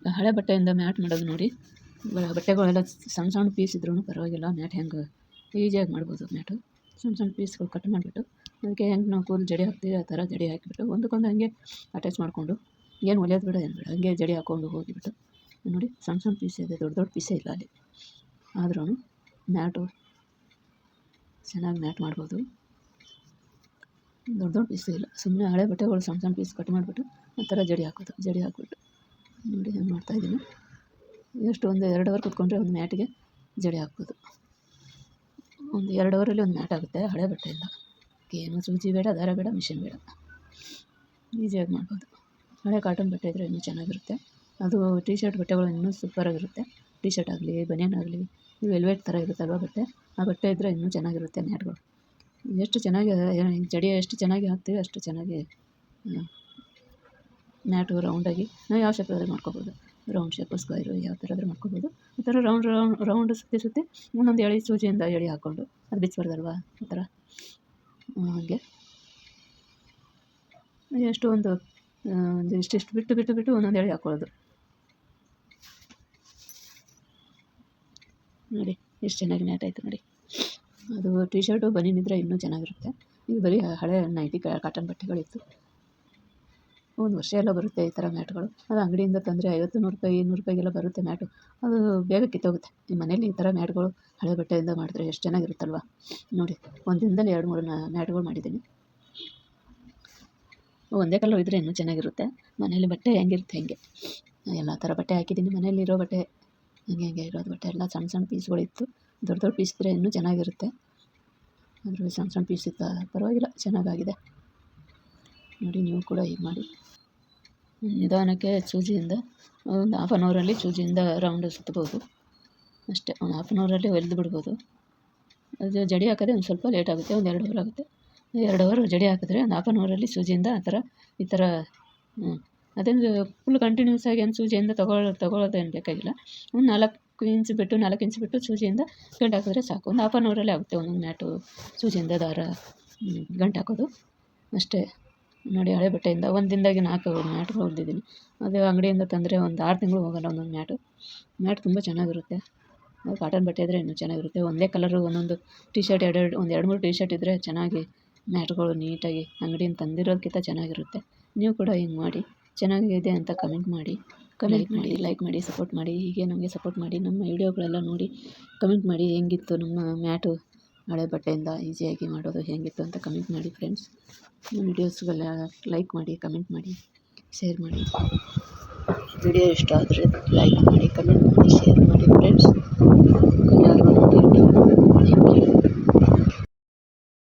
ಹಳೆ ಬಟ್ಟೆಯಿಂದ ಮ್ಯಾಟ್ ಮಾಡೋದು ನೋಡಿ. ಬಟ್ಟೆಗಳೆಲ್ಲ ಸಣ್ಣ ಸಣ್ಣ ಪೀಸ್ ಇದ್ರೂ ಪರವಾಗಿಲ್ಲ, ಮ್ಯಾಟ್ ಹೆಂಗೆ ಈಸಿಯಾಗಿ ಮಾಡ್ಬೋದು. ಮ್ಯಾಟು ಸಣ್ಣ ಸಣ್ಣ ಪೀಸ್ಗಳು ಕಟ್ ಮಾಡಿಬಿಟ್ಟು ಅದಕ್ಕೆ ಹೆಂಗೆ ನಾವು ಕೂದಲು ಜಡೆ ಹಾಕ್ತೀವಿ ಆ ಥರ ಜಡೆ ಹಾಕಿಬಿಟ್ಟು ಒಂದಕ್ಕೊಂದು ಹಂಗೆ ಅಟ್ಯಾಚ್ ಮಾಡಿಕೊಂಡು ಏನು ಹೊಲಿಯೋದು ಬೇಡ ಏನು ಬೇಡ, ಹಂಗೆ ಜಡೆ ಹಾಕ್ಕೊಂಡು ಹೋಗಿಬಿಟ್ಟು ನೋಡಿ. ಸಣ್ಣ ಸಣ್ಣ ಪೀಸ್ ಇದೆ, ದೊಡ್ಡ ದೊಡ್ಡ ಪೀಸೇ ಇಲ್ಲ ಅಲ್ಲಿ. ಆದ್ರೂ ಮ್ಯಾಟು ಚೆನ್ನಾಗಿ ಮ್ಯಾಟ್ ಮಾಡ್ಬೋದು. ದೊಡ್ಡ ದೊಡ್ಡ ಪೀಸೇ ಇಲ್ಲ, ಸುಮ್ಮನೆ ಹಳೆ ಬಟ್ಟೆಗಳು ಸಣ್ಣ ಸಣ್ಣ ಪೀಸ್ ಕಟ್ ಮಾಡಿಬಿಟ್ಟು ಆ ಥರ ಜಡೆ ಹಾಕೋದು. ಜಡೆ ಹಾಕ್ಬಿಟ್ಟು ನೋಡಿ ಹೆಂಗೆ ಮಾಡ್ತಾಯಿದ್ದೀನಿ. ಎಷ್ಟು ಒಂದು 2 ಅವರ್ ಕುತ್ಕೊಂಡ್ರೆ ಒಂದು ಮ್ಯಾಟಿಗೆ ಜಡೆ ಹಾಕ್ಬೋದು. ಒಂದು 2 ಅವರಲ್ಲಿ ಒಂದು ಮ್ಯಾಟ್ ಆಗುತ್ತೆ ಹಳೆ ಬಟ್ಟೆಯಿಂದ. ಏನು ಸೂಜಿ ಬೇಡ, ದಾರ ಬೇಡ, ಮಿಷಿನ್ ಬೇಡ, ಈಸಿಯಾಗಿ ಮಾಡ್ಬೋದು. ಹಳೆ ಕಾಟನ್ ಬಟ್ಟೆ ಇದ್ದರೆ ಇನ್ನೂ ಚೆನ್ನಾಗಿರುತ್ತೆ. ಅದು ಟಿ ಶರ್ಟ್ ಬಟ್ಟೆಗಳು ಇನ್ನೂ ಸೂಪರಾಗಿರುತ್ತೆ. ಟಿ ಶರ್ಟ್ ಆಗಲಿ, ಬನಿಯನ್ ಆಗಲಿ, ವೆಲ್ವೆಟ್ ಥರ ಇರುತ್ತಲ್ವ ಬಟ್ಟೆ, ಆ ಬಟ್ಟೆ ಇದ್ದರೆ ಇನ್ನೂ ಚೆನ್ನಾಗಿರುತ್ತೆ ಮ್ಯಾಟ್ಗಳು. ಎಷ್ಟು ಚೆನ್ನಾಗಿ ಜಡೆ ಎಷ್ಟು ಚೆನ್ನಾಗಿ ಹಾಕ್ತೀವಿ ಅಷ್ಟು ಚೆನ್ನಾಗಿ ಮ್ಯಾಟು ರೌಂಡಾಗಿ ನಾವು ಯಾವ ಶೇಪ್ ಆದರೂ ಮಾಡ್ಕೋಬೋದು. ರೌಂಡ್ ಶೇಪು, ಸ್ಕ್ವೈರು, ಯಾವ ಥರ ಆದರೂ ಮಾಡ್ಕೋಬೋದು. ಈ ಥರ ರೌಂಡ್ ಸುತ್ತಿ ಒಂದೊಂದು ಎಳೆ ಸೂಜಿಯಿಂದ ಎಳೆ ಹಾಕ್ಕೊಂಡು ಅದು ಬಿಚ್ಚಬಾರ್ದಲ್ವ, ಆ ಥರ ಹಾಗೆ ಎಷ್ಟು ಒಂದು ಇಷ್ಟಿಷ್ಟು ಬಿಟ್ಟು ಒಂದೊಂದು ಎಳೆ ಹಾಕ್ಕೊಳ್ಳೋದು ನೋಡಿ. ಎಷ್ಟು ಚೆನ್ನಾಗಿ ಮ್ಯಾಟ್ ಆಯಿತು ನೋಡಿ. ಅದು ಟಿ ಶರ್ಟು ಬನಿಯನ್ ಇದ್ದರೆ ಇನ್ನೂ ಚೆನ್ನಾಗಿರುತ್ತೆ. ಇದು ಬರೀ ಹಳೆ ನೈಟಿ ಕಾಟನ್ ಬಟ್ಟೆಗಳಿತ್ತು. ಒಂದು ವರ್ಷ ಎಲ್ಲ ಬರುತ್ತೆ ಈ ಥರ ಮ್ಯಾಟ್ಗಳು. ಅದು ಅಂಗಡಿಯಿಂದ ತಂದರೆ 50-100 ರೂಪಾಯಿ 200 ರೂಪಾಯಿಗೆಲ್ಲ ಬರುತ್ತೆ ಮ್ಯಾಟು. ಅದು ಬೇಗ ಕಿತ್ತೋಗುತ್ತೆ. ನಿಮ್ಮ ಮನೇಲಿ ಈ ಥರ ಮ್ಯಾಟ್ಗಳು ಹಳೆ ಬಟ್ಟೆಯಿಂದ ಮಾಡಿದ್ರೆ ಎಷ್ಟು ಚೆನ್ನಾಗಿರುತ್ತಲ್ವ ನೋಡಿ. ಒಂದು ದಿನದಲ್ಲಿ 2-3 ಮ್ಯಾಟ್ಗಳು ಮಾಡಿದ್ದೀನಿ. ಒಂದೇ ಕಲರ್ ಇದ್ದರೆ ಇನ್ನೂ ಚೆನ್ನಾಗಿರುತ್ತೆ. ಮನೇಲಿ ಬಟ್ಟೆ ಹೆಂಗಿರುತ್ತೆ ಹೆಂಗೆ ಎಲ್ಲ ಥರ ಬಟ್ಟೆ ಹಾಕಿದ್ದೀನಿ. ಮನೇಲಿರೋ ಬಟ್ಟೆ ಹಂಗೆ ಇರೋದು ಬಟ್ಟೆ ಎಲ್ಲ ಸಣ್ಣ ಸಣ್ಣ ಪೀಸ್ಗಳಿತ್ತು. ದೊಡ್ಡ ದೊಡ್ಡ ಪೀಸ್ ಇದ್ದರೆ ಇನ್ನೂ ಚೆನ್ನಾಗಿರುತ್ತೆ. ಅದರಲ್ಲಿ ಸಣ್ಣ ಸಣ್ಣ ಪೀಸ್ ಇತ್ತು, ಪರವಾಗಿಲ್ಲ, ಚೆನ್ನಾಗಾಗಿದೆ ನೋಡಿ. ನೀವು ಕೂಡ ಹೀಗೆ ಮಾಡಿ. ನಿಧಾನಕ್ಕೆ ಸೂಜಿಯಿಂದ ಒಂದು 1/2 ಅವರಲ್ಲಿ ಸೂಜಿಯಿಂದ ರೌಂಡ್ ಸುತ್ತಬೋದು ಅಷ್ಟೇ. ಒಂದು 1/2 ಅವರಲ್ಲಿ ಹೊಲಿದು ಬಿಡ್ಬೋದು. ಅದು ಜಡೆ ಹಾಕೋದೇ ಒಂದು ಸ್ವಲ್ಪ ಲೇಟ್ ಆಗುತ್ತೆ, ಒಂದು 2 ಅವರ್ ಆಗುತ್ತೆ. 2 ಅವರ್ ಜಡೆ ಹಾಕಿದ್ರೆ ಒಂದು 1/2 ಅವರಲ್ಲಿ ಸೂಜಿಯಿಂದ ಈ ಥರ ಅದೇನು ಫುಲ್ ಕಂಟಿನ್ಯೂಸ್ ಆಗಿ ಏನು ಸೂಜಿಯಿಂದ ತಗೊಳ್ಳೋದೇನು ಬೇಕಾಗಿಲ್ಲ. ಒಂದು 4 ಇಂಚ್ ಬಿಟ್ಟು ಸೂಜಿಯಿಂದ ಗಂಟು ಹಾಕಿದ್ರೆ ಸಾಕು. ಒಂದು 1/2 ಅವರಲ್ಲೇ ಆಗುತ್ತೆ ಒಂದೊಂದು ಮ್ಯಾಟು ಸೂಜಿಯಿಂದ ದಾರ ಗಂಟು ಹಾಕೋದು ಅಷ್ಟೇ ನೋಡಿ. ಹಳೆ ಬಟ್ಟೆಯಿಂದ ಒಂದು ದಿನದಾಗೆ 4 ಮ್ಯಾಟ್ಗಳು ಹೊಲ್ದಿದ್ದೀನಿ. ಅದು ಅಂಗಡಿಯಿಂದ ತಂದರೆ ಒಂದು 6 ತಿಂಗಳು ಹೋಗೋಲ್ಲ ಒಂದೊಂದು ಮ್ಯಾಟ್ ತುಂಬ ಚೆನ್ನಾಗಿರುತ್ತೆ. ಅದು ಕಾಟನ್ ಬಟ್ಟೆ ಇದ್ದರೆ ಇನ್ನೂ ಚೆನ್ನಾಗಿರುತ್ತೆ. ಒಂದೇ ಕಲರು ಒಂದೊಂದು ಟಿ ಶರ್ಟ್ ಒಂದು 2-3 ಟಿ ಶರ್ಟ್ ಇದ್ದರೆ ಚೆನ್ನಾಗಿ ಮ್ಯಾಟ್ಗಳು ನೀಟಾಗಿ ಅಂಗಡಿಯಿಂದ ತಂದಿರೋದಕ್ಕಿಂತ ಚೆನ್ನಾಗಿರುತ್ತೆ. ನೀವು ಕೂಡ ಹಿಂಗೆ ಮಾಡಿ. ಚೆನ್ನಾಗಿದೆ ಅಂತ ಕಮೆಂಟ್ ಮಾಡಿ, ಲೈಕ್ ಮಾಡಿ, ಸಪೋರ್ಟ್ ಮಾಡಿ. ಹೀಗೆ ನಮಗೆ ಸಪೋರ್ಟ್ ಮಾಡಿ. ನಮ್ಮ ವೀಡಿಯೋಗಳೆಲ್ಲ ನೋಡಿ ಕಮೆಂಟ್ ಮಾಡಿ ಹೆಂಗಿತ್ತು ನಮ್ಮ ಮ್ಯಾಟು ಹಳೆ ಬಟ್ಟೆಯಿಂದ ಈಸಿಯಾಗಿ ಮಾಡೋದು ಹೇಗಿತ್ತು ಅಂತ ಕಮೆಂಟ್ ಮಾಡಿ ಫ್ರೆಂಡ್ಸ್. ನಮ್ಮ ವೀಡಿಯೋಸ್ಗೆಲ್ಲ ಲೈಕ್ ಮಾಡಿ, ಕಮೆಂಟ್ ಮಾಡಿ, ಶೇರ್ ಮಾಡಿ. ವಿಡಿಯೋ ಇಷ್ಟ ಆದರೆ ಲೈಕ್ ಮಾಡಿ, ಕಮೆಂಟ್ ಮಾಡಿ, ಶೇರ್ ಮಾಡಿ ಫ್ರೆಂಡ್ಸ್.